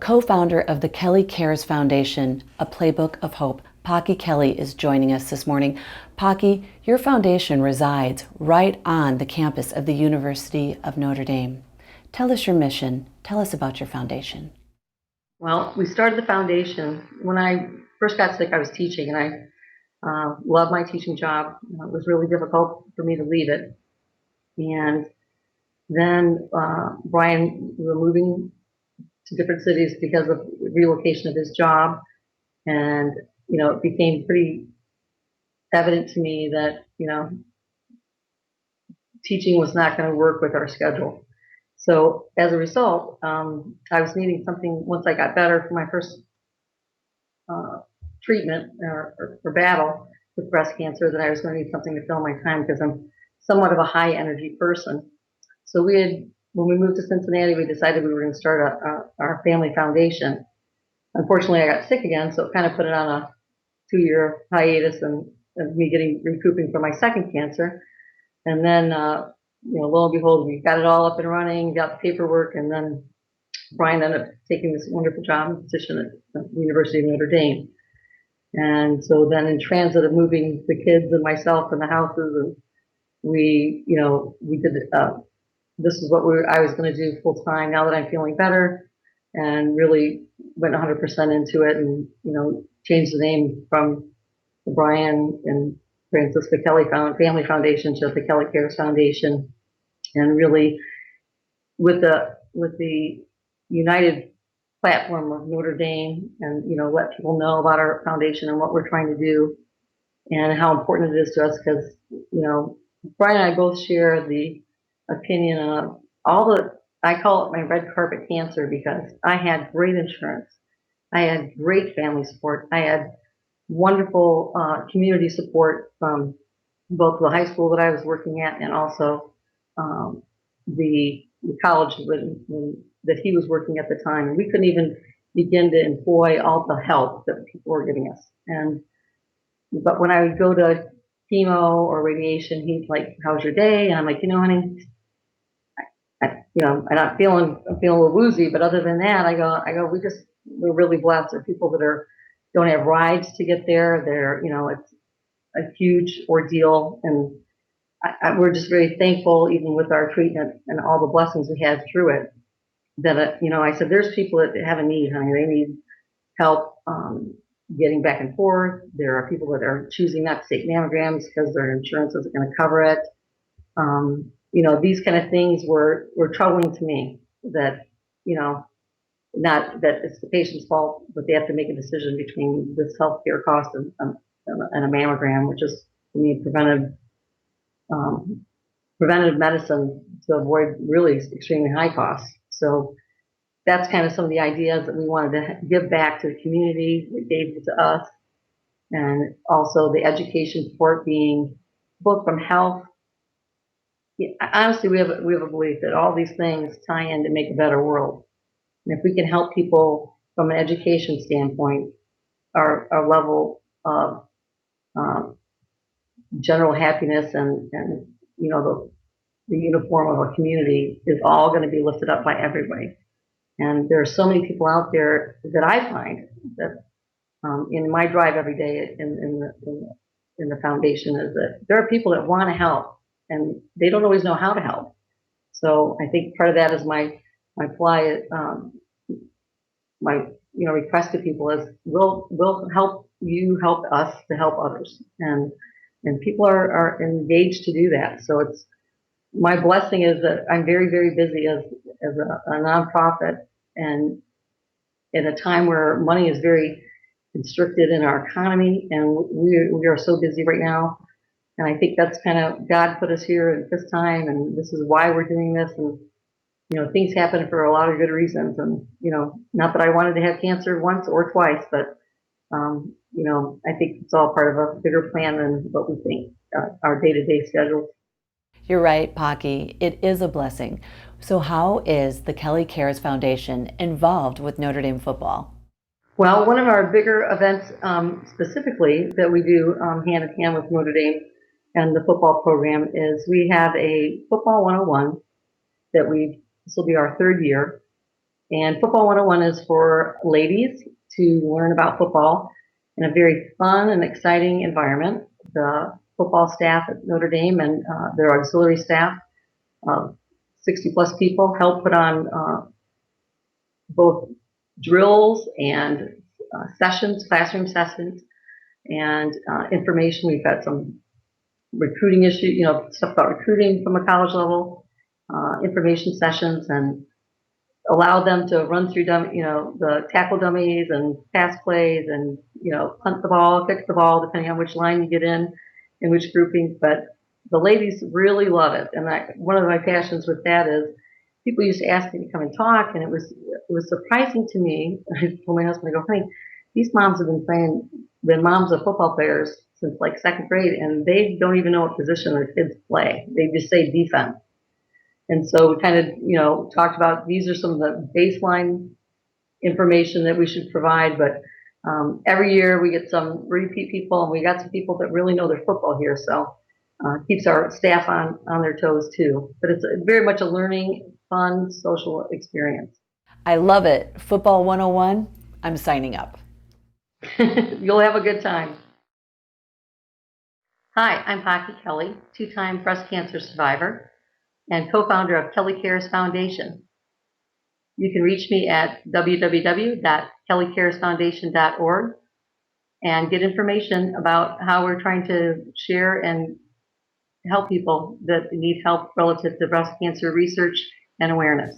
co-founder of the Kelly Cares Foundation, a playbook of hope. Paqui Kelly is joining us this morning. Paqui, your foundation resides right on the campus of the University of Notre Dame. Tell us your mission. Tell us about your foundation. Well, we started the foundation when I first got sick. I was teaching, and I loved my teaching job. It was really difficult for me to leave it. And then Brian, we were moving to different cities because of relocation of his job, and it became pretty evident to me that teaching was not going to work with our schedule. So as a result, I was needing something once I got better for my first treatment or battle with breast cancer, that I was going to need something to fill my time because I'm somewhat of a high energy person. So when we moved to Cincinnati, we decided we were going to start our family foundation. Unfortunately, I got sick again, so it kind of put it on a 2-year hiatus and me recouping from my second cancer. And then, lo and behold, we got it all up and running, got the paperwork, and then Brian ended up taking this wonderful job and position at the University of Notre Dame. And so then in transit of moving the kids and myself and the houses, and we did, this is what I was going to do full time now that I'm feeling better, and really went 100% into it, and, changed the name from the Brian and Francisca Kelly Family Foundation to the Kelly Cares Foundation. And really with the united platform of Notre Dame, and let people know about our foundation and what we're trying to do and how important it is to us, because Brian and I both share the opinion of I call it my red carpet cancer, because I had great insurance, I had great family support, I had wonderful community support from both the high school that I was working at and also the college that he was working at the time. And we couldn't even begin to employ all the help that people were giving us. But when I would go to chemo or radiation, he's like, "How's your day?" And I'm like, "Honey, I'm feeling a little woozy, but other than that, I go, we're really blessed. There are people that don't have rides to get there. It's a huge ordeal, and we're just very thankful, even with our treatment and all the blessings we had through it, that I said, there's people that have a need, honey. They need help getting back and forth. There are people that are choosing not to take mammograms because their insurance isn't going to cover it. These kind of things were troubling to me, that not that it's the patient's fault, but they have to make a decision between this healthcare cost and a mammogram, which is, to me, preventive medicine to avoid really extremely high costs. So that's kind of some of the ideas that we wanted to give back to the community that gave it to us, and also the education support being both from health. Honestly, we have a belief that all these things tie in to make a better world. And if we can help people from an education standpoint, our level of general happiness and the uniform of a community is all going to be lifted up by everybody. And there are so many people out there that I find that in my drive every day in the foundation, is that there are people that want to help and they don't always know how to help. So I think part of that is my request to people is, we'll help you help us to help others, and people are engaged to do that. So it's my blessing is that I'm very, very busy as a nonprofit, and in a time where money is very constricted in our economy, and we are so busy right now. And I think that's kind of, God put us here at this time, and this is why we're doing this. And things happen for a lot of good reasons. And not that I wanted to have cancer once or twice, but I think it's all part of a bigger plan than what we think, our day-to-day schedule. You're right, Paqui. It is a blessing. So how is the Kelly Cares Foundation involved with Notre Dame football? Well, one of our bigger events specifically that we do hand in hand with Notre Dame and the football program is we have a football 101 that this will be our third year. And Football 101 is for ladies to learn about football in a very fun and exciting environment. The football staff at Notre Dame and their auxiliary staff, 60 plus people, help put on both drills and sessions, classroom sessions, and information. We've got some recruiting issue, stuff about recruiting from a college level, information sessions, and allow them to run through the tackle dummies and pass plays and punt the ball, kick the ball, depending on which line you get in which grouping. But the ladies really love it, and one of my passions with that is people used to ask me to come and talk, and it was surprising to me. I told my husband, I go, honey, these moms have been moms of football players since like second grade, and they don't even know what position their kids play. They just say defense. And so we kind of, talked about these are some of the baseline information that we should provide. But every year we get some repeat people, and we got some people that really know their football here. So keeps our staff on their toes too. But it's very much a learning, fun, social experience. I love it. Football 101, I'm signing up. You'll have a good time. Hi, I'm Paqui Kelly, two-time breast cancer survivor and co-founder of Kelly Cares Foundation. You can reach me at www.kellycaresfoundation.org and get information about how we're trying to share and help people that need help relative to breast cancer research and awareness.